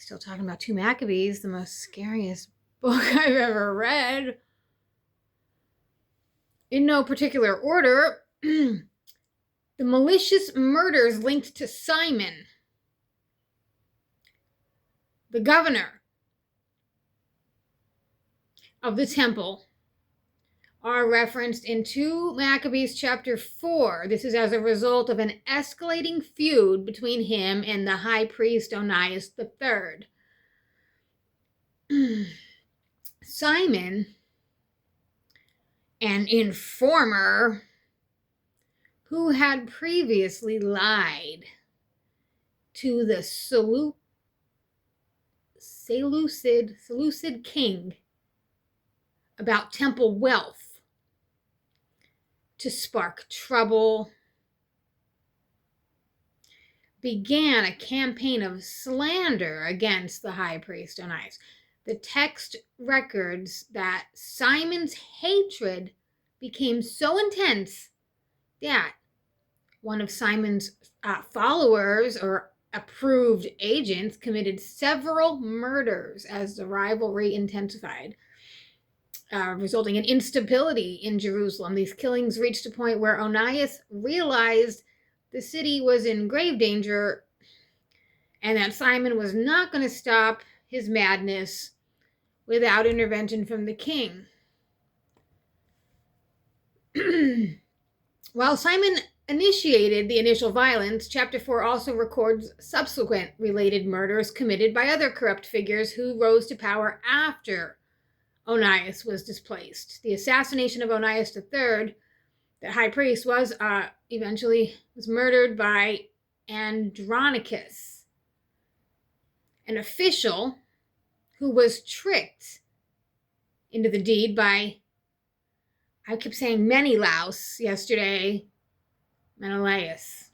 Still talking about 2 Maccabees, the most scariest book I've ever read. In no particular order, the malicious murders linked to Simon, the governor of the temple, are referenced in 2 Maccabees chapter 4. This is as a result of an escalating feud between him and the high priest Onias III. Simon, an informer who had previously lied to the Seleucid king about temple wealth to spark trouble, began a campaign of slander against the high priest Onias. The text records that Simon's hatred became so intense that one of Simon's followers or approved agents committed several murders as the rivalry intensified, resulting in instability in Jerusalem. These killings reached a point where Onias realized the city was in grave danger and that Simon was not going to stop his madness without intervention from the king. While Simon initiated the initial violence, chapter 4 also records subsequent related murders committed by other corrupt figures who rose to power after Onias was displaced. The assassination of Onias III, the high priest, was eventually murdered by Andronicus, an official who was tricked into the deed by, I kept saying Menelaus yesterday, Menelaus.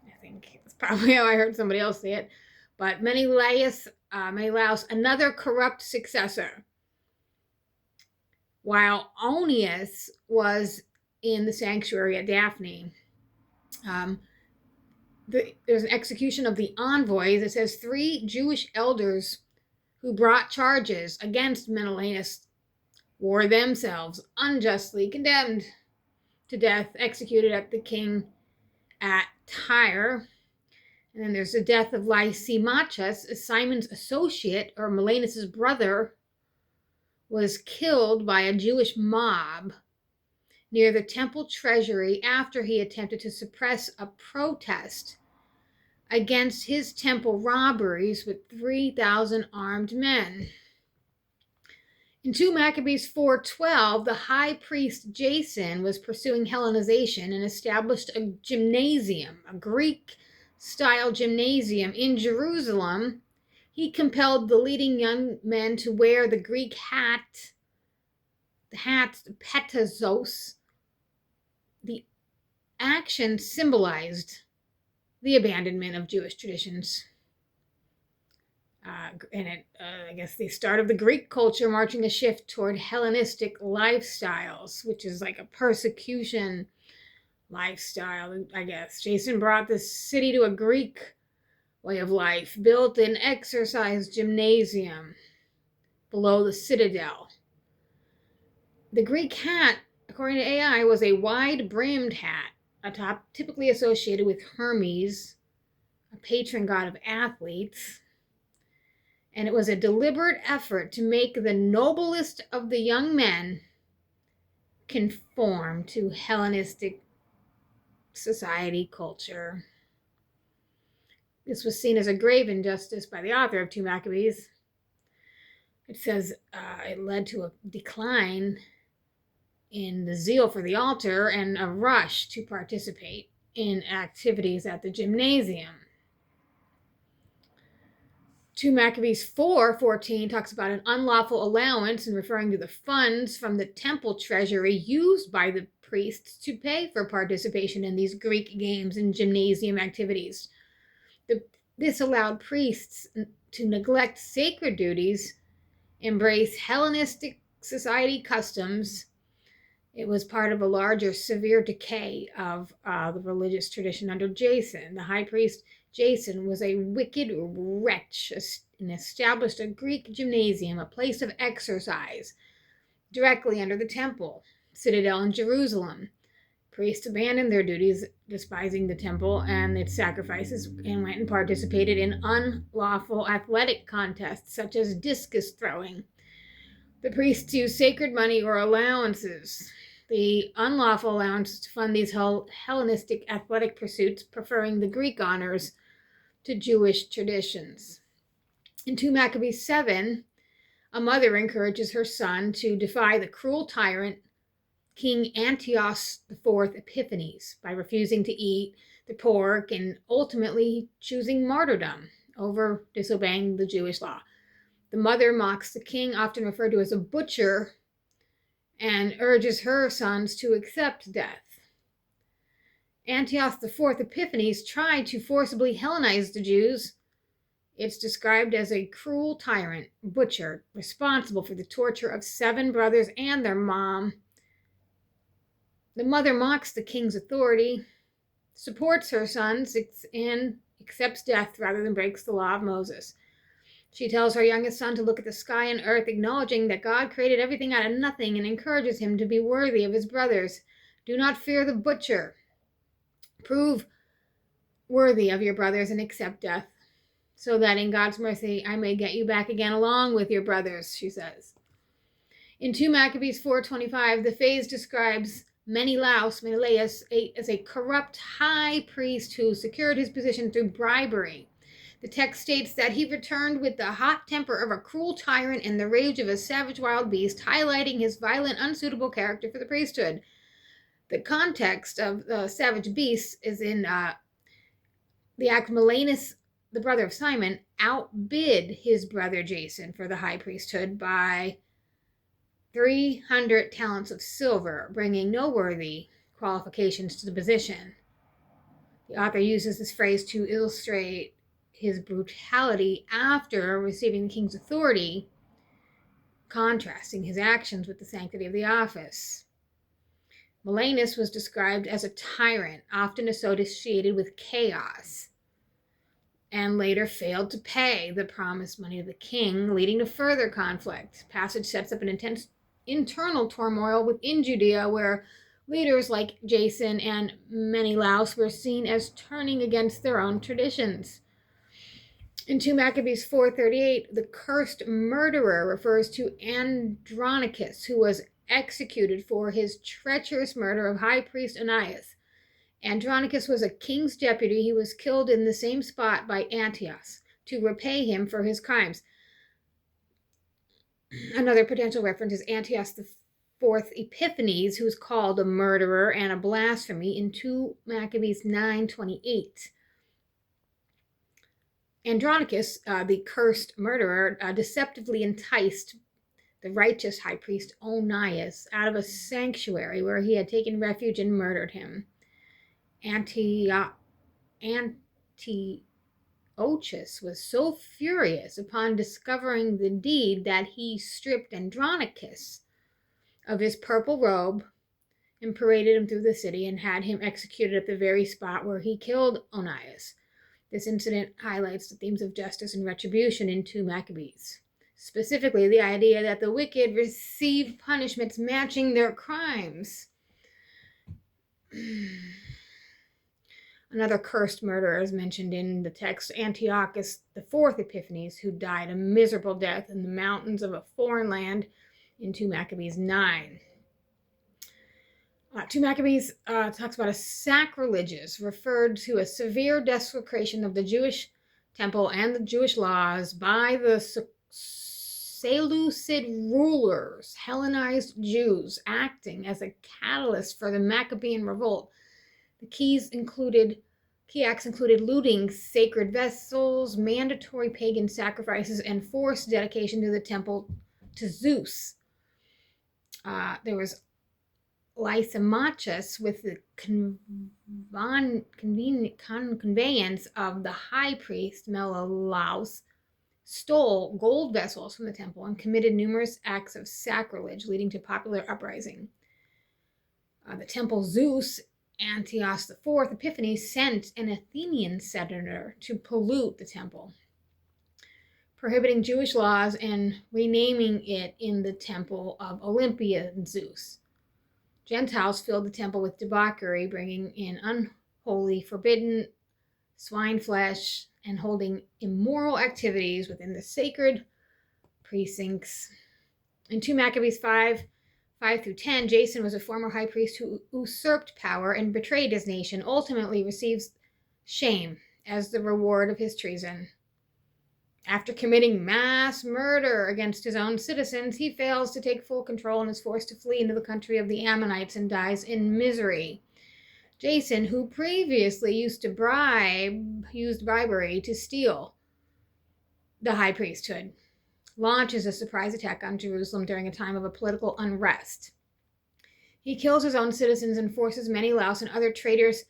I think it's probably how I heard somebody else say it. But Menelaus, another corrupt successor. While Onias was in the sanctuary at Daphne, there's an execution of the envoys. It says 3 Jewish elders who brought charges against Menelaus were themselves unjustly condemned to death, executed at the king at Tyre. And then there's the death of Lysimachus, Simon's associate, or Menelaus' brother, was killed by a Jewish mob near the temple treasury after he attempted to suppress a protest against his temple robberies with 3,000 armed men. In 2 Maccabees 4:12, the high priest Jason was pursuing Hellenization and established a gymnasium, a Greek-style gymnasium in Jerusalem. He compelled the leading young men to wear the Greek hat, the petasos. The action symbolized the abandonment of Jewish traditions. I guess the start of the Greek culture marching a shift toward Hellenistic lifestyles, which is like a persecution lifestyle, I guess. Jason brought the city to a Greek way of life, built an exercise gymnasium below the citadel. The Greek hat, according to AI, was a wide-brimmed hat, a top typically associated with Hermes, a patron god of athletes. And it was a deliberate effort to make the noblest of the young men conform to Hellenistic society culture. This was seen as a grave injustice by the author of 2 Maccabees. It says it led to a decline in the zeal for the altar and a rush to participate in activities at the gymnasium. 2 Maccabees 4:14 talks about an unlawful allowance and referring to the funds from the temple treasury used by the priests to pay for participation in these Greek games and gymnasium activities. This allowed priests to neglect sacred duties, embrace Hellenistic society customs. It was part of a larger severe decay of the religious tradition under Jason. The high priest Jason was a wicked wretch, and established a Greek gymnasium, a place of exercise, directly under the temple citadel in Jerusalem. Priests abandoned their duties, despising the temple and its sacrifices, and went and participated in unlawful athletic contests such as discus throwing. The priests used sacred money or allowances, the unlawful allowances, to fund these Hellenistic athletic pursuits, preferring the Greek honors to Jewish traditions. In 2 Maccabees 7, a mother encourages her son to defy the cruel tyrant King Antiochus IV Epiphanes by refusing to eat the pork and ultimately choosing martyrdom over disobeying the Jewish law. The mother mocks the king, often referred to as a butcher, and urges her sons to accept death. Antiochus IV Epiphanes tried to forcibly Hellenize the Jews. It's described as a cruel tyrant, butcher, responsible for the torture of 7 brothers and their mom. The mother mocks the king's authority, supports her sons, and accepts death rather than breaks the law of Moses. She tells her youngest son to look at the sky and earth, acknowledging that God created everything out of nothing, and encourages him to be worthy of his brothers. Do not fear the butcher. Prove worthy of your brothers and accept death, so that in God's mercy I may get you back again along with your brothers, she says. In 2 Maccabees 4:25, the phase describes Menelaus as a corrupt high priest who secured his position through bribery. The text states that he returned with the hot temper of a cruel tyrant and the rage of a savage wild beast, highlighting his violent, unsuitable character for the priesthood. The context of the savage beast is in the act Menelaus, the brother of Simon, outbid his brother Jason for the high priesthood by 300 talents of silver, bringing no worthy qualifications to the position. The author uses this phrase to illustrate his brutality after receiving the king's authority, contrasting his actions with the sanctity of the office. Menelaus was described as a tyrant, often associated with chaos, and later failed to pay the promised money to the king, leading to further conflict. The passage sets up an intense internal turmoil within Judea, where leaders like Jason and Menelaus were seen as turning against their own traditions. In 2 Maccabees 4:38, the cursed murderer refers to Andronicus, who was executed for his treacherous murder of high priest Onias. Andronicus was a king's deputy. He was killed in the same spot by Antiochus to repay him for his crimes. Another potential reference is Antiochus IV Epiphanes, who's called a murderer and a blasphemy in 2 Maccabees 9:28. Andronicus, the cursed murderer, deceptively enticed the righteous high priest Onias out of a sanctuary where he had taken refuge and murdered him. Antiochus was so furious upon discovering the deed that he stripped Andronicus of his purple robe and paraded him through the city and had him executed at the very spot where he killed Onias. This incident highlights the themes of justice and retribution in 2 Maccabees, specifically the idea that the wicked receive punishments matching their crimes. Another cursed murderer is mentioned in the text, Antiochus IV Epiphanes, who died a miserable death in the mountains of a foreign land in 2 Maccabees 9. 2 Maccabees talks about a sacrilegious, referred to a severe desecration of the Jewish temple and the Jewish laws by the Seleucid rulers, Hellenized Jews, acting as a catalyst for the Maccabean revolt. The key acts included looting sacred vessels, mandatory pagan sacrifices, and forced dedication to the temple to Zeus. There was Lysimachus with the conveyance of the high priest Menelaus, stole gold vessels from the temple and committed numerous acts of sacrilege, leading to popular uprising. The temple Zeus, Antiochus IV Epiphanes, sent an Athenian senator to pollute the temple. prohibiting Jewish laws and renaming it in the temple of Olympian Zeus. Gentiles filled the temple with debauchery, bringing in unholy, forbidden swine flesh and holding immoral activities within the sacred precincts. In 2 Maccabees 5 through 10, Jason was a former high priest who usurped power and betrayed his nation, ultimately receives shame as the reward of his treason. After committing mass murder against his own citizens, he fails to take full control and is forced to flee into the country of the Ammonites and dies in misery. Jason, who previously used bribery to steal the high priesthood, launches a surprise attack on Jerusalem during a time of a political unrest. He kills his own citizens and forces Menelaus and other traitors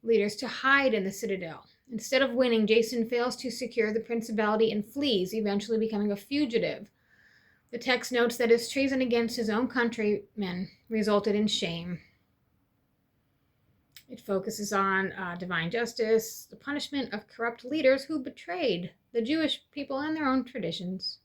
leaders to hide in the citadel. Instead of winning, Jason fails to secure the principality and flees, eventually becoming a fugitive. The text notes that his treason against his own countrymen resulted in shame. It focuses on divine justice, the punishment of corrupt leaders who betrayed the Jewish people and their own traditions.